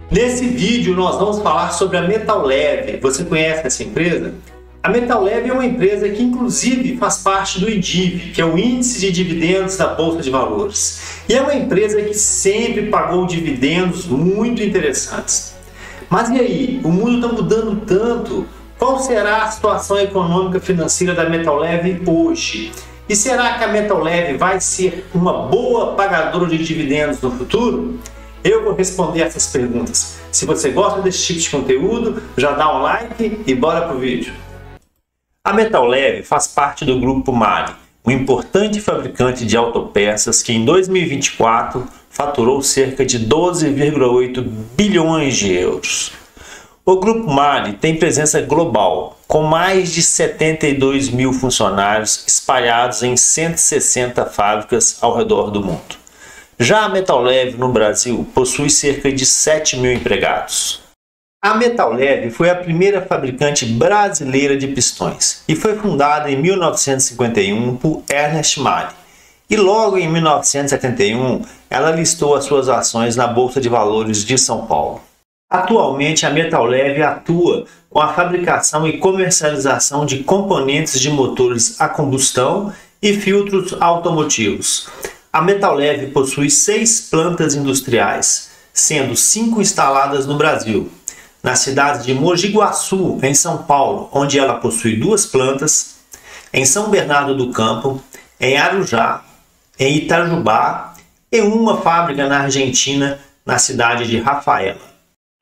Nesse vídeo nós vamos falar sobre a Metal Leve. Você conhece essa empresa? A Metal Leve é uma empresa que inclusive faz parte do IDIV, que é o Índice de Dividendos da Bolsa de Valores. E é uma empresa que sempre pagou dividendos muito interessantes. Mas e aí? O mundo está mudando tanto. Qual será a situação econômica financeira da Metal Leve hoje? E será que a Metal Leve vai ser uma boa pagadora de dividendos no futuro? Eu vou responder essas perguntas. Se você gosta desse tipo de conteúdo, já dá um like e bora pro vídeo. A Metal Leve faz parte do grupo MAHLE, um importante fabricante de autopeças que em 2024 faturou cerca de 12,8 bilhões de euros. O grupo MAHLE tem presença global, com mais de 72 mil funcionários espalhados em 160 fábricas ao redor do mundo. Já a Metal Leve no Brasil possui cerca de 7 mil empregados. A Metal Leve foi a primeira fabricante brasileira de pistões e foi fundada em 1951 por Ernest MAHLE. E logo em 1971 ela listou as suas ações na Bolsa de Valores de São Paulo. Atualmente a Metal Leve atua com a fabricação e comercialização de componentes de motores a combustão e filtros automotivos. A Metal Leve possui 6 plantas industriais, sendo 5 instaladas no Brasil. Na cidade de Mogi Guaçu, em São Paulo, onde ela possui 2 plantas, em São Bernardo do Campo, em Arujá, em Itajubá e uma fábrica na Argentina, na cidade de Rafaela.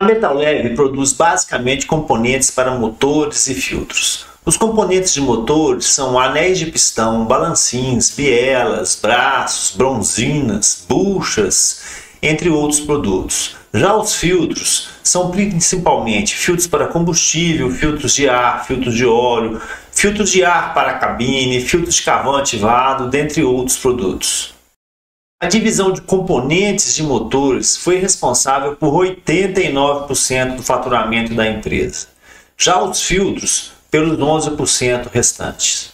A Metal Leve produz basicamente componentes para motores e filtros. Os componentes de motores são anéis de pistão, balancins, bielas, braços, bronzinas, buchas, entre outros produtos. Já os filtros são principalmente filtros para combustível, filtros de ar, filtros de óleo, filtros de ar para a cabine, filtros de carvão ativado, dentre outros produtos. A divisão de componentes de motores foi responsável por 89% do faturamento da empresa. Já os filtros, pelos 11% restantes.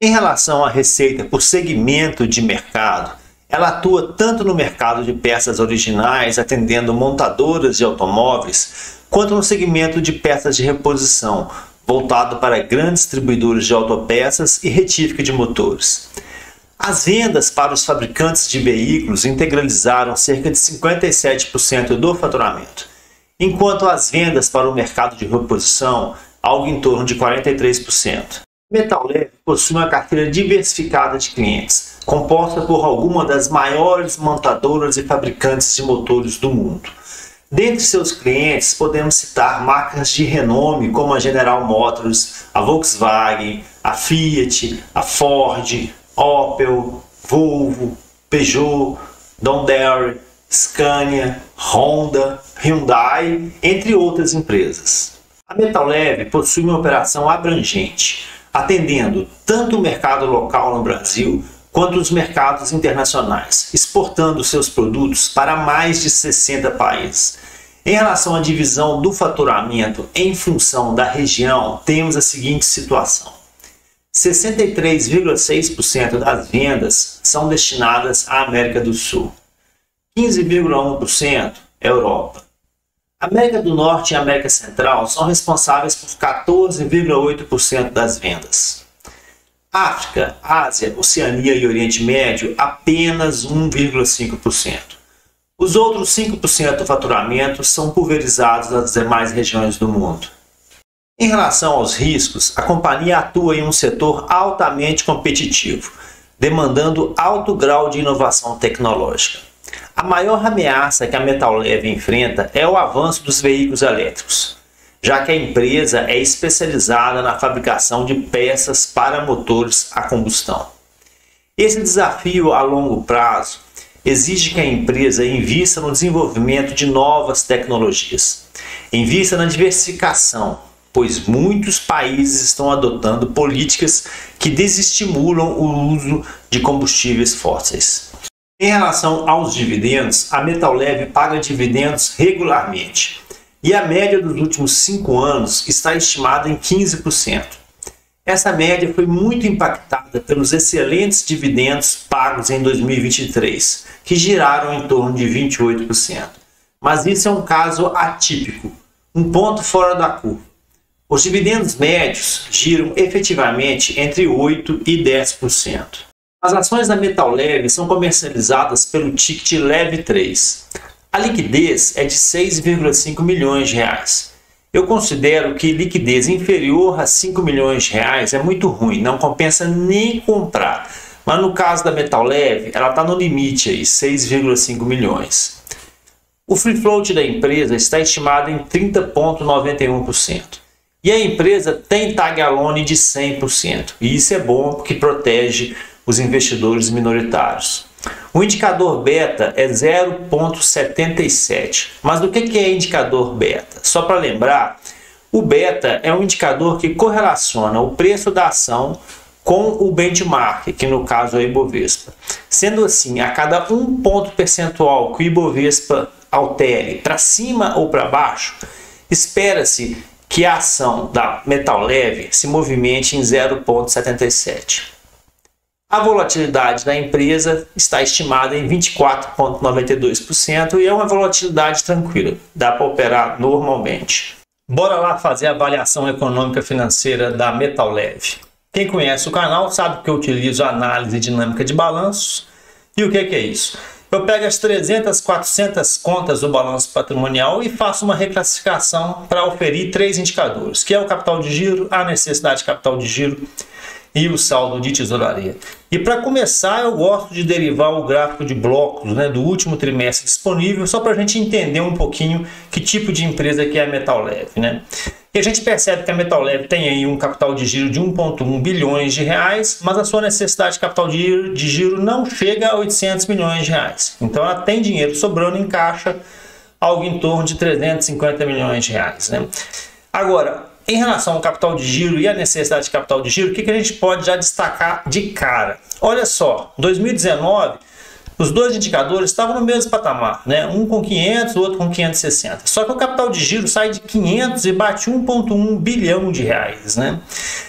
Em relação à receita por segmento de mercado, ela atua tanto no mercado de peças originais, atendendo montadoras de automóveis, quanto no segmento de peças de reposição, voltado para grandes distribuidores de autopeças e retífica de motores. As vendas para os fabricantes de veículos integralizaram cerca de 57% do faturamento, enquanto as vendas para o mercado de reposição algo em torno de 43%. Metal Leve possui uma carteira diversificada de clientes, composta por algumas das maiores montadoras e fabricantes de motores do mundo. Dentre seus clientes, podemos citar marcas de renome como a General Motors, a Volkswagen, a Fiat, a Ford, Opel, Volvo, Peugeot, Don-Dare, Scania, Honda, Hyundai, entre outras empresas. A Metal Leve possui uma operação abrangente, atendendo tanto o mercado local no Brasil quanto os mercados internacionais, exportando seus produtos para mais de 60 países. Em relação à divisão do faturamento em função da região, temos a seguinte situação: 63,6% das vendas são destinadas à América do Sul, 15,1% Europa. América do Norte e América Central são responsáveis por 14,8% das vendas. África, Ásia, Oceania e Oriente Médio, apenas 1,5%. Os outros 5% do faturamento são pulverizados nas demais regiões do mundo. Em relação aos riscos, a companhia atua em um setor altamente competitivo, demandando alto grau de inovação tecnológica. A maior ameaça que a Metal Leve enfrenta é o avanço dos veículos elétricos, já que a empresa é especializada na fabricação de peças para motores a combustão. Esse desafio a longo prazo exige que a empresa invista no desenvolvimento de novas tecnologias, invista na diversificação, pois muitos países estão adotando políticas que desestimulam o uso de combustíveis fósseis. Em relação aos dividendos, a Metal Leve paga dividendos regularmente e a média dos últimos 5 anos está estimada em 15%. Essa média foi muito impactada pelos excelentes dividendos pagos em 2023, que giraram em torno de 28%. mas isso é um caso atípico, um ponto fora da curva. Os dividendos médios giram efetivamente entre 8% e 10%. As ações da Metal Leve são comercializadas pelo ticket Leve 3. A liquidez é de 6,5 milhões de reais. Eu considero que liquidez inferior a 5 milhões de reais é muito ruim, não compensa nem comprar. Mas no caso da Metal Leve, ela está no limite aí, 6,5 milhões. O free float da empresa está estimado em 30,91%. E a empresa tem tag alone de 100%. E isso é bom porque protege os investidores minoritários. O indicador beta é 0,77. Mas do que é indicador beta? Só para lembrar, o beta é um indicador que correlaciona o preço da ação com o benchmark, que no caso é o Ibovespa. Sendo assim, a cada 1 ponto percentual que o Ibovespa altere para cima ou para baixo, espera-se que a ação da Metal Leve se movimente em 0,77. A volatilidade da empresa está estimada em 24,92% e é uma volatilidade tranquila, dá para operar normalmente. Bora lá fazer a avaliação econômica financeira da Metal Leve. Quem conhece o canal sabe que eu utilizo análise dinâmica de balanços. E o que é isso? Eu pego as 300, 400 contas do balanço patrimonial e faço uma reclassificação para oferir 3 indicadores, que é o capital de giro, a necessidade de capital de giro e o saldo de tesouraria. E para começar, eu gosto de derivar o gráfico de blocos, do último trimestre disponível, só para a gente entender um pouquinho que tipo de empresa que é a Metal Leve. E a gente percebe que a Metal Leve tem aí um capital de giro de 1,1 bilhões de reais, mas a sua necessidade de capital de giro não chega a 800 milhões de reais. Então ela tem dinheiro sobrando em caixa, algo em torno de 350 milhões de reais. Agora, em relação ao capital de giro e a necessidade de capital de giro, o que a gente pode já destacar de cara? Olha só, 2019, os dois indicadores estavam no mesmo patamar, um com 500, o outro com 560. Só que o capital de giro sai de 500 e bate 1,1 bilhão de reais.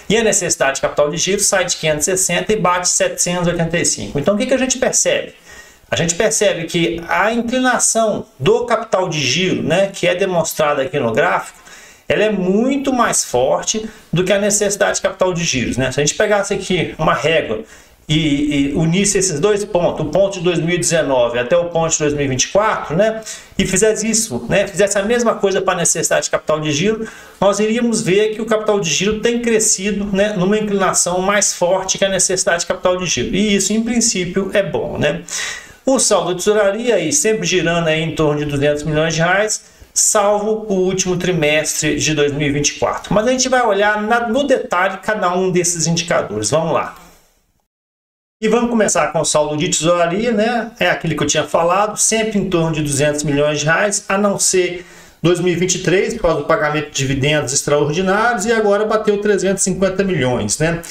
E a necessidade de capital de giro sai de 560 e bate 785. Então o que a gente percebe? A gente percebe que a inclinação do capital de giro, que é demonstrada aqui no gráfico, ela é muito mais forte do que a necessidade de capital de giros. Se a gente pegasse aqui uma régua e unisse esses dois pontos, o ponto de 2019 até o ponto de 2024, e fizesse isso, fizesse a mesma coisa para a necessidade de capital de giro, nós iríamos ver que o capital de giro tem crescido numa inclinação mais forte que a necessidade de capital de giro. E isso, em princípio, é bom. O saldo de tesouraria aí, sempre girando aí em torno de 200 milhões de reais, salvo o último trimestre de 2024. Mas a gente vai olhar no detalhe cada um desses indicadores. Vamos lá. E vamos começar com o saldo de tesouraria, É aquele que eu tinha falado, sempre em torno de 200 milhões de reais, a não ser 2023, por causa do pagamento de dividendos extraordinários, e agora bateu 350 milhões, O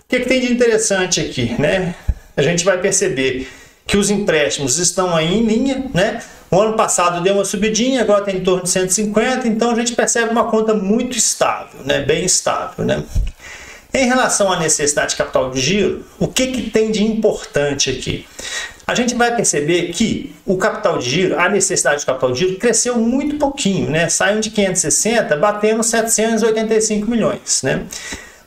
que tem de interessante aqui, A gente vai perceber que os empréstimos estão aí em linha, O ano passado deu uma subidinha, agora tem em torno de 150, então a gente percebe uma conta muito estável, bem estável. Em relação à necessidade de capital de giro, o que tem de importante aqui? A gente vai perceber que o capital de giro, a necessidade de capital de giro, cresceu muito pouquinho, Saiu de 560, batendo 785 milhões,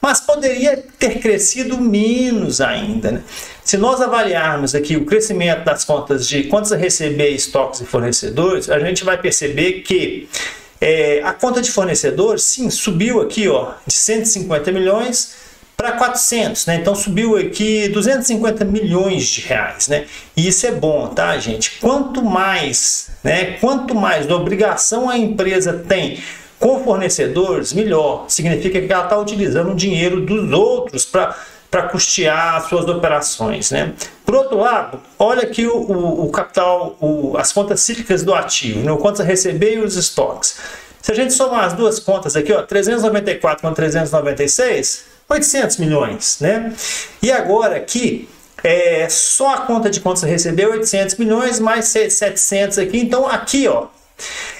Mas poderia ter crescido menos ainda, Se nós avaliarmos aqui o crescimento das contas de contas a receber, estoques e fornecedores, a gente vai perceber que a conta de fornecedores, sim, subiu aqui de 150 milhões para 400, Então subiu aqui 250 milhões de reais, E isso é bom, tá, gente? Quanto mais da obrigação a empresa tem com fornecedores, melhor. Significa que ela está utilizando o dinheiro dos outros para custear as suas operações. Por outro lado, olha aqui o capital, as contas cíclicas do ativo, o quanto a receber e os estoques. Se a gente somar as duas contas aqui, 394 com 396, 800 milhões. E agora aqui, só a conta de contas a receber 800 milhões mais 700 aqui. Então aqui,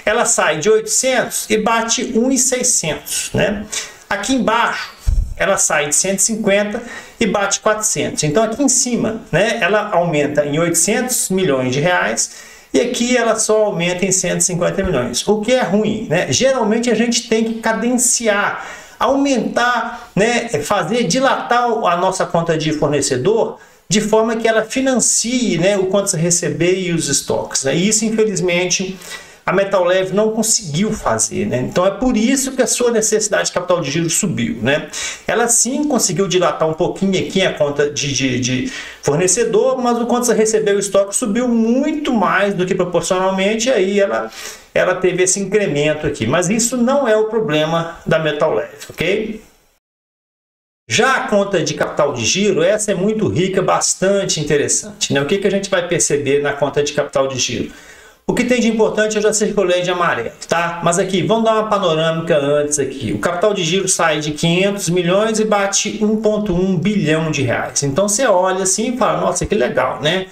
ela sai de 800 e bate 1.600. Aqui embaixo, ela sai de 150 e bate 400. Então aqui em cima, ela aumenta em 800 milhões de reais e aqui ela só aumenta em 150 milhões, o que é ruim, né? Geralmente a gente tem que cadenciar, aumentar, né? Dilatar a nossa conta de fornecedor, de forma que ela financie, né, o quanto você receber e os estoques, né? E isso, infelizmente, a Metal Leve não conseguiu fazer, né? Então é por isso que a sua necessidade de capital de giro subiu, né? Ela sim conseguiu dilatar um pouquinho aqui a conta de fornecedor, mas o quanto você recebeu o estoque subiu muito mais do que proporcionalmente, e aí ela teve esse incremento aqui. Mas isso não é o problema da Metal Leve, ok? Já a conta de capital de giro, essa é muito rica, bastante interessante, né? O que a gente vai perceber na conta de capital de giro? O que tem de importante eu já circulei de amarelo, tá? Mas aqui, vamos dar uma panorâmica antes aqui. O capital de giro sai de 500 milhões e bate 1,1 bilhão de reais. Então você olha assim e fala, nossa, que legal, né?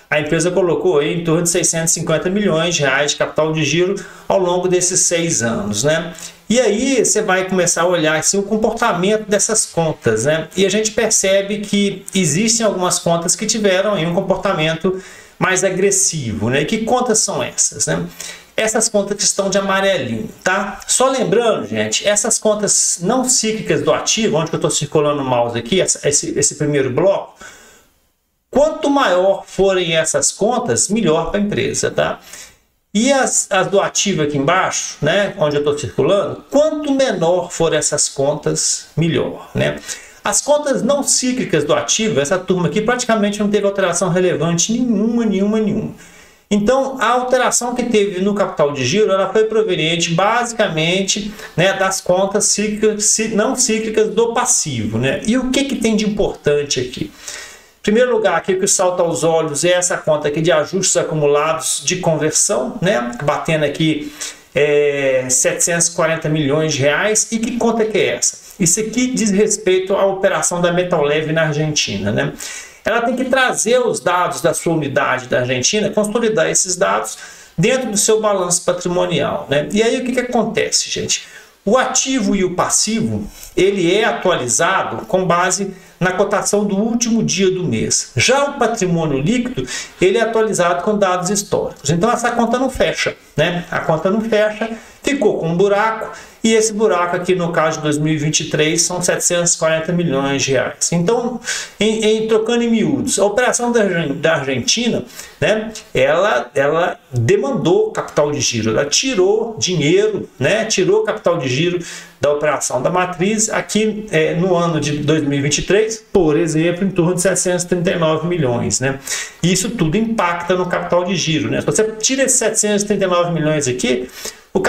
A empresa colocou aí em torno de 650 milhões de reais de capital de giro ao longo desses 6 anos, né? E aí você vai começar a olhar assim, o comportamento dessas contas, né? E a gente percebe que existem algumas contas que tiveram aí um comportamento mais agressivo, né? E que contas são essas, né? Essas contas que estão de amarelinho, tá? Só lembrando, gente, essas contas não cíclicas do ativo, onde eu estou circulando o mouse aqui, esse primeiro bloco, quanto maior forem essas contas, melhor para a empresa, tá? E as do ativo aqui embaixo, né, onde eu estou circulando, quanto menor forem essas contas, melhor, né? As contas não cíclicas do ativo, essa turma aqui praticamente não teve alteração relevante nenhuma. Então, a alteração que teve no capital de giro, ela foi proveniente basicamente, né, das contas cíclicas, não cíclicas do passivo, né? E o que tem de importante aqui? Em primeiro lugar, aqui o que salta aos olhos é essa conta aqui de ajustes acumulados de conversão, né? Batendo aqui 740 milhões de reais. E que conta que é essa? Isso aqui diz respeito à operação da Metal Leve na Argentina, né? Ela tem que trazer os dados da sua unidade da Argentina, consolidar esses dados dentro do seu balanço patrimonial, né? E aí o que acontece, gente? O ativo e o passivo, ele é atualizado com base na cotação do último dia do mês. Já o patrimônio líquido, ele é atualizado com dados históricos. Então essa conta não fecha, né? A conta não fecha, ficou com um buraco, e esse buraco aqui no caso de 2023 são 740 milhões de reais. Então, trocando em miúdos, a operação da Argentina, né, ela demandou capital de giro, ela tirou dinheiro, né, tirou capital de giro da operação da matriz aqui no ano de 2023, por exemplo, em torno de 739 milhões, né? Isso tudo impacta no capital de giro, né? Se você tira esses 739 milhões aqui,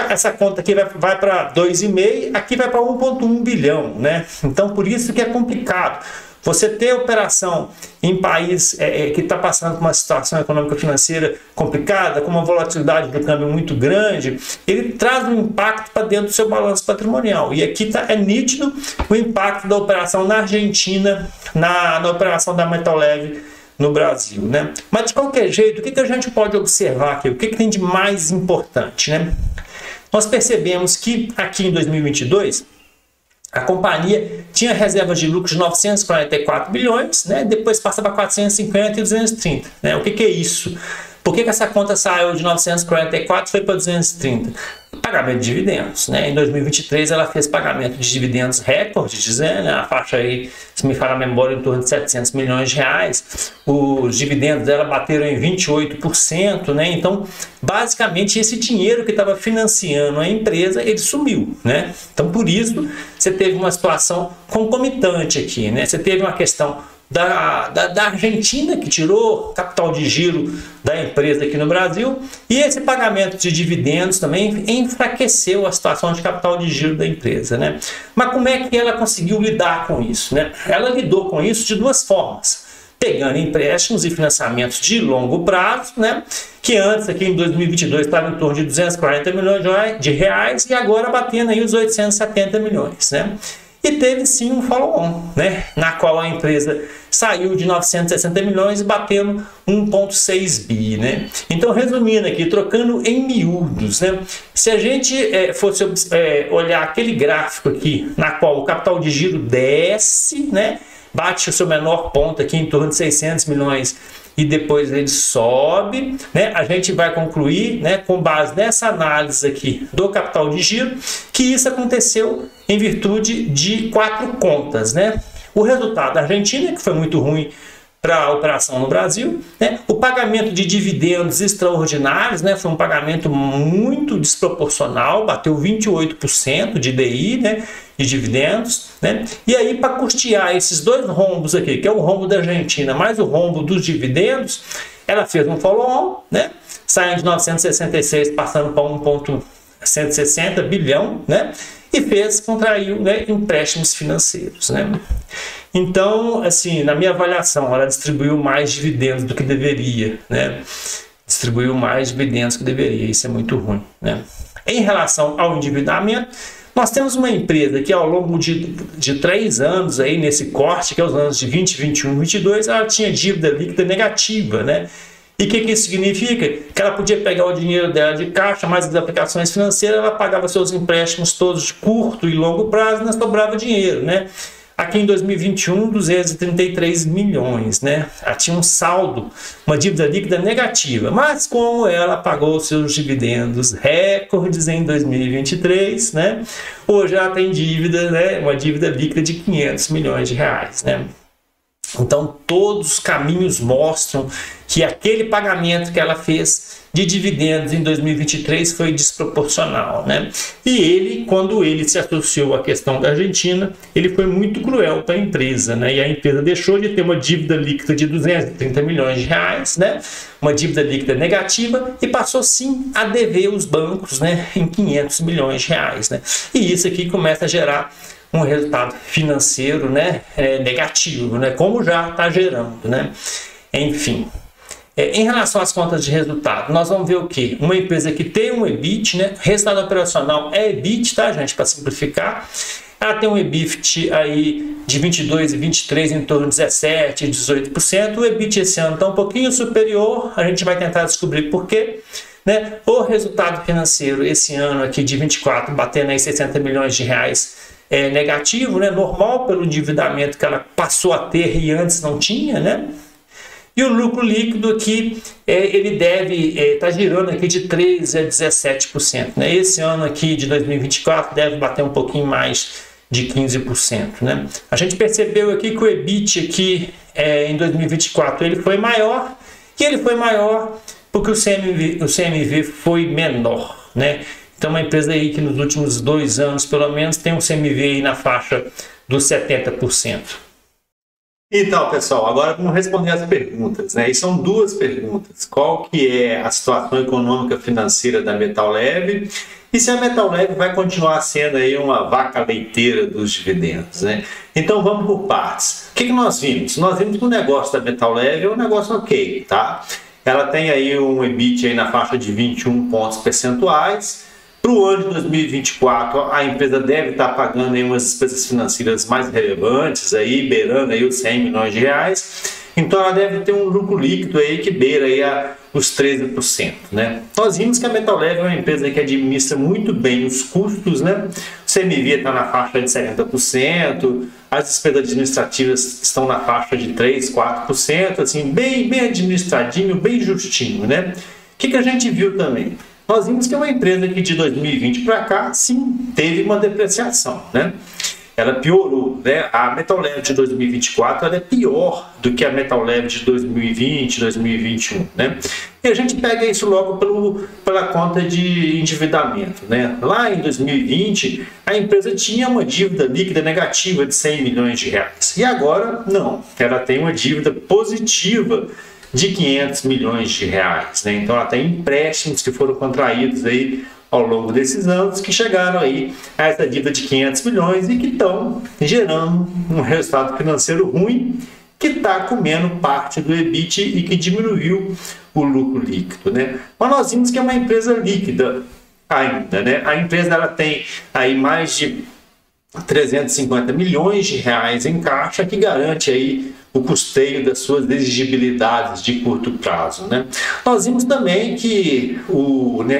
essa conta aqui vai para 2,5, aqui vai para 1,1 bilhão, né? Então, por isso que é complicado. Você ter operação em país que está passando por uma situação econômica financeira complicada, com uma volatilidade do câmbio muito grande, ele traz um impacto para dentro do seu balanço patrimonial. E aqui é nítido o impacto da operação na Argentina, na operação da Metal Leve no Brasil, né? Mas de qualquer jeito, o que a gente pode observar aqui? O que tem de mais importante, né? Nós percebemos que aqui em 2022 a companhia tinha reservas de lucro de 944 bilhões, né? Depois passa para 450 e 230. Né? O que é isso? Por que essa conta saiu de 944 e foi para 230? Pagamento de dividendos. Né? Em 2023 ela fez pagamento de dividendos recorde, dizendo, né? A faixa aí, se me falar a memória, em torno de 700 milhões de reais. Os dividendos dela bateram em 28%. Né? Então, basicamente, esse dinheiro que estava financiando a empresa, ele sumiu. Né? Então, por isso, você teve uma situação concomitante aqui. Né? Você teve uma questão da Argentina, que tirou capital de giro da empresa aqui no Brasil, e esse pagamento de dividendos também enfraqueceu a situação de capital de giro da empresa, né? Mas como é que ela conseguiu lidar com isso, né? Ela lidou com isso de duas formas: pegando empréstimos e financiamentos de longo prazo, né? Que antes, aqui em 2022, estava em torno de 240 milhões de reais e agora batendo aí os 870 milhões, né? E teve sim um follow-on, né? Na qual a empresa saiu de 960 milhões e batendo 1,6 bi, né? Então, resumindo aqui, trocando em miúdos, né? Se a gente fosse olhar aquele gráfico aqui, na qual o capital de giro desce, né? Bate o seu menor ponto aqui em torno de 600 milhões e depois ele sobe, né? A gente vai concluir, né, com base nessa análise aqui do capital de giro, que isso aconteceu em virtude de 4 contas, né? O resultado da Argentina, que foi muito ruim para a operação no Brasil, né? O pagamento de dividendos extraordinários, né? Foi um pagamento muito desproporcional, bateu 28% de DI, né? De dividendos, né? E aí, para custear esses 2 rombos aqui, que é o rombo da Argentina mais o rombo dos dividendos, ela fez um follow-on, né? Saindo de 966 passando para 1,160 bilhão, né? E contraiu, né, empréstimos financeiros, né? Então, assim, na minha avaliação, ela distribuiu mais dividendos do que deveria, né? Distribuiu mais dividendos do que deveria, isso é muito ruim, né? Em relação ao endividamento, nós temos uma empresa que ao longo de 3 anos, aí, nesse corte, que é os anos de 20, 21, 22, ela tinha dívida líquida negativa, né? E o que isso significa? Que ela podia pegar o dinheiro dela de caixa, mais as aplicações financeiras, ela pagava seus empréstimos todos de curto e longo prazo e não sobrava dinheiro, né? Aqui em 2021, 233 milhões, né? Ela tinha um saldo, uma dívida líquida negativa, mas como ela pagou seus dividendos recordes em 2023, né? Hoje ela tem dívida, né? Uma dívida líquida de 500 milhões de reais, né? Então, todos os caminhos mostram que aquele pagamento que ela fez de dividendos em 2023 foi desproporcional, né? E ele, quando ele se associou à questão da Argentina, ele foi muito cruel para a empresa, né? E a empresa deixou de ter uma dívida líquida de 230 milhões de reais, né? Uma dívida líquida negativa, e passou sim a dever os bancos, né? Em 500 milhões de reais, né? E isso aqui começa a gerar um resultado financeiro, né, negativo, né, como já está gerando, né? Enfim, em relação às contas de resultado, nós vamos ver o quê? Uma empresa que tem um EBIT, né, resultado operacional é EBIT, tá, gente, para simplificar. Ela tem um EBIT aí de 22 e 23, em torno de 17 e 18%. O EBIT esse ano está um pouquinho superior, a gente vai tentar descobrir por quê. Né? O resultado financeiro esse ano aqui de 24, batendo aí 60 milhões de reais, negativo, né? Normal pelo endividamento que ela passou a ter e antes não tinha, né? E o lucro líquido aqui, ele deve estar girando aqui de 13% a 17%, né? Esse ano aqui de 2024 deve bater um pouquinho mais de 15%, né? A gente percebeu aqui que o EBIT aqui em 2024 ele foi maior, e ele foi maior porque o CMV foi menor, né? Então, uma empresa aí que nos últimos 2 anos, pelo menos, tem um CMV aí na faixa dos 70%. Então, pessoal, agora vamos responder as perguntas, né? E são 2 perguntas. Qual que é a situação econômica financeira da Metal Leve? E se a Metal Leve vai continuar sendo aí uma vaca leiteira dos dividendos, né? Então, vamos por partes. O que nós vimos? Nós vimos que o negócio da Metal Leve é um negócio ok, tá? Ela tem aí um EBIT aí na faixa de 21 pontos percentuais. Para o ano de 2024, a empresa deve estar pagando aí umas despesas financeiras mais relevantes, aí, beirando aí os 100 milhões de reais. Então, ela deve ter um lucro líquido aí que beira aí os 13%, né? Nós vimos que a Metal Leve é uma empresa que administra muito bem os custos, né? O CMV está na faixa de 70%, as despesas administrativas estão na faixa de 3%, 4%, assim, bem administradinho, bem justinho, né? O que a gente viu também? Nós vimos que é uma empresa que de 2020 para cá, sim, teve uma depreciação, né? Ela piorou, né? A Metal Leve de 2024 ela é pior do que a Metal Leve de 2020, 2021, né? E a gente pega isso logo pela conta de endividamento, né? Lá em 2020, a empresa tinha uma dívida líquida negativa de 100 milhões de reais. E agora, não. Ela tem uma dívida positiva de 500 milhões de reais, né? Então ela tem empréstimos que foram contraídos aí ao longo desses anos, que chegaram aí a essa dívida de 500 milhões e que estão gerando um resultado financeiro ruim, que está comendo parte do EBIT e que diminuiu o lucro líquido, né? Mas nós vimos que é uma empresa líquida ainda, né? A empresa ela tem aí mais de 350 milhões de reais em caixa, que garante aí o custeio das suas exigibilidades de curto prazo, né? Nós vimos também que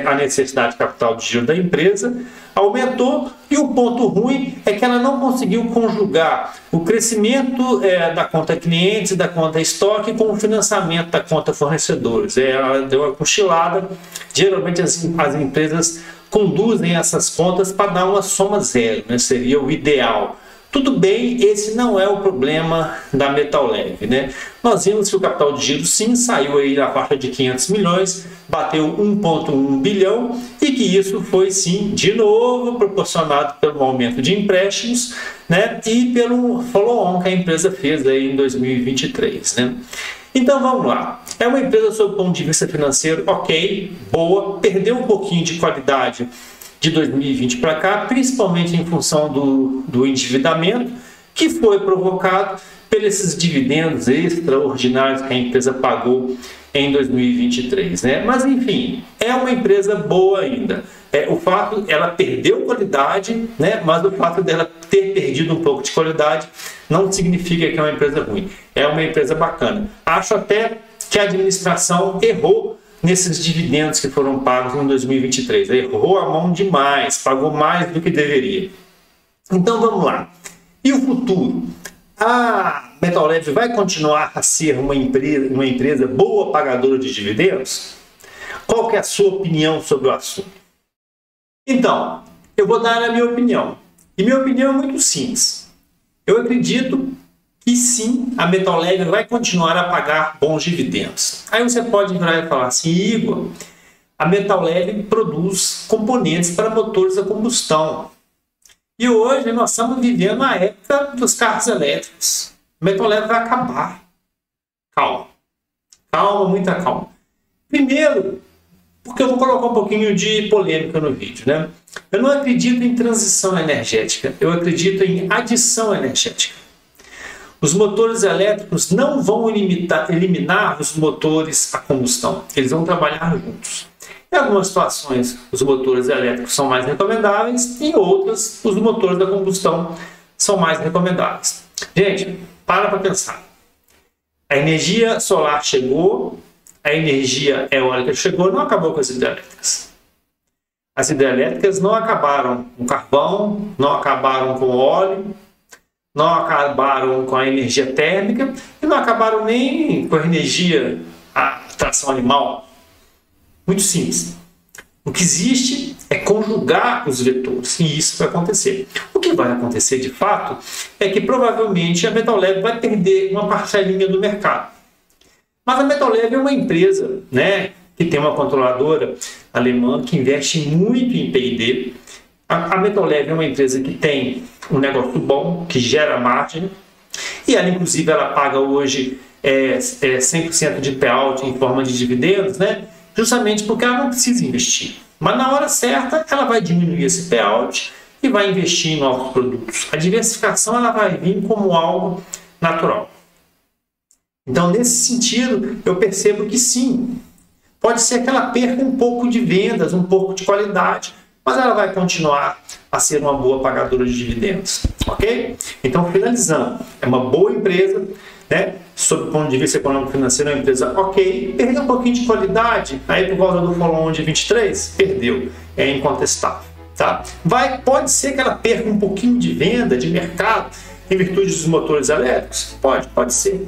a necessidade de capital de giro da empresa aumentou, e o ponto ruim é que ela não conseguiu conjugar o crescimento da conta clientes e da conta estoque com o financiamento da conta fornecedores. Ela deu uma cochilada. Geralmente as empresas conduzem essas contas para dar uma soma zero, né? Seria o ideal. Tudo bem, esse não é o problema da Metal Leve, né? Nós vimos que o capital de giro sim saiu aí na faixa de 500 milhões, bateu 1,1 bilhão, e que isso foi sim, de novo, proporcionado pelo aumento de empréstimos, né? E pelo follow-on que a empresa fez aí em 2023, né? Então vamos lá, é uma empresa sob o ponto de vista financeiro ok, boa, perdeu um pouquinho de qualidade de 2020 para cá, principalmente em função do endividamento, que foi provocado pelos dividendos extraordinários que a empresa pagou em 2023, né? Mas enfim, é uma empresa boa ainda. O fato, ela perdeu qualidade, né? Mas o fato dela ter perdido um pouco de qualidade não significa que é uma empresa ruim. É uma empresa bacana. Acho até que a administração errou nesses dividendos que foram pagos em 2023. Errou a mão demais, pagou mais do que deveria. Então vamos lá. E o futuro? A Metal Leve vai continuar a ser uma empresa boa pagadora de dividendos? Qual que é a sua opinião sobre o assunto? Então, eu vou dar a minha opinião. E minha opinião é muito simples. Eu acredito que sim, a Metal Leve vai continuar a pagar bons dividendos. Aí você pode virar e falar assim, Igor, a Metal Leve produz componentes para motores a combustão. E hoje nós estamos vivendo a época dos carros elétricos. A Metal Leve vai acabar. Calma. Calma, muita calma. Primeiro, porque eu vou colocar um pouquinho de polêmica no vídeo, né? Eu não acredito em transição energética, eu acredito em adição energética. Os motores elétricos não vão eliminar os motores a combustão, eles vão trabalhar juntos. Em algumas situações, os motores elétricos são mais recomendáveis, em outras, os motores da combustão são mais recomendáveis. Gente, para pensar. A energia solar chegou, a energia eólica chegou, não acabou com as hidrelétricas. As hidrelétricas não acabaram com carvão, não acabaram com óleo, não acabaram com a energia térmica e não acabaram nem com a energia, a tração animal. Muito simples. O que existe é conjugar os vetores, e isso vai acontecer. O que vai acontecer de fato é que provavelmente a Metal Leve vai perder uma parcelinha do mercado. Mas a Metal Leve é uma empresa, né, que tem uma controladora alemã que investe muito em P&D. A Metal Leve é uma empresa que tem um negócio bom, que gera margem, e ela inclusive ela paga hoje 100% de payout em forma de dividendos, né? Justamente porque ela não precisa investir. Mas na hora certa ela vai diminuir esse payout e vai investir em novos produtos. A diversificação ela vai vir como algo natural. Então nesse sentido eu percebo que sim, pode ser que ela perca um pouco de vendas, um pouco de qualidade, mas ela vai continuar a ser uma boa pagadora de dividendos, ok? Então, finalizando, é uma boa empresa, né? Sob o ponto de vista econômico financeiro, é uma empresa ok, perdeu um pouquinho de qualidade, aí por causa do follow-on de 23, perdeu, é incontestável, tá? Pode ser que ela perca um pouquinho de venda, de mercado, em virtude dos motores elétricos? Pode ser,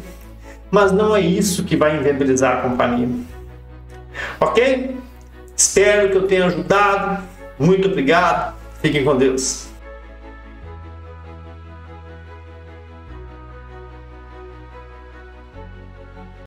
mas não é isso que vai inviabilizar a companhia, ok? Espero que eu tenha ajudado. Muito obrigado. Fiquem com Deus.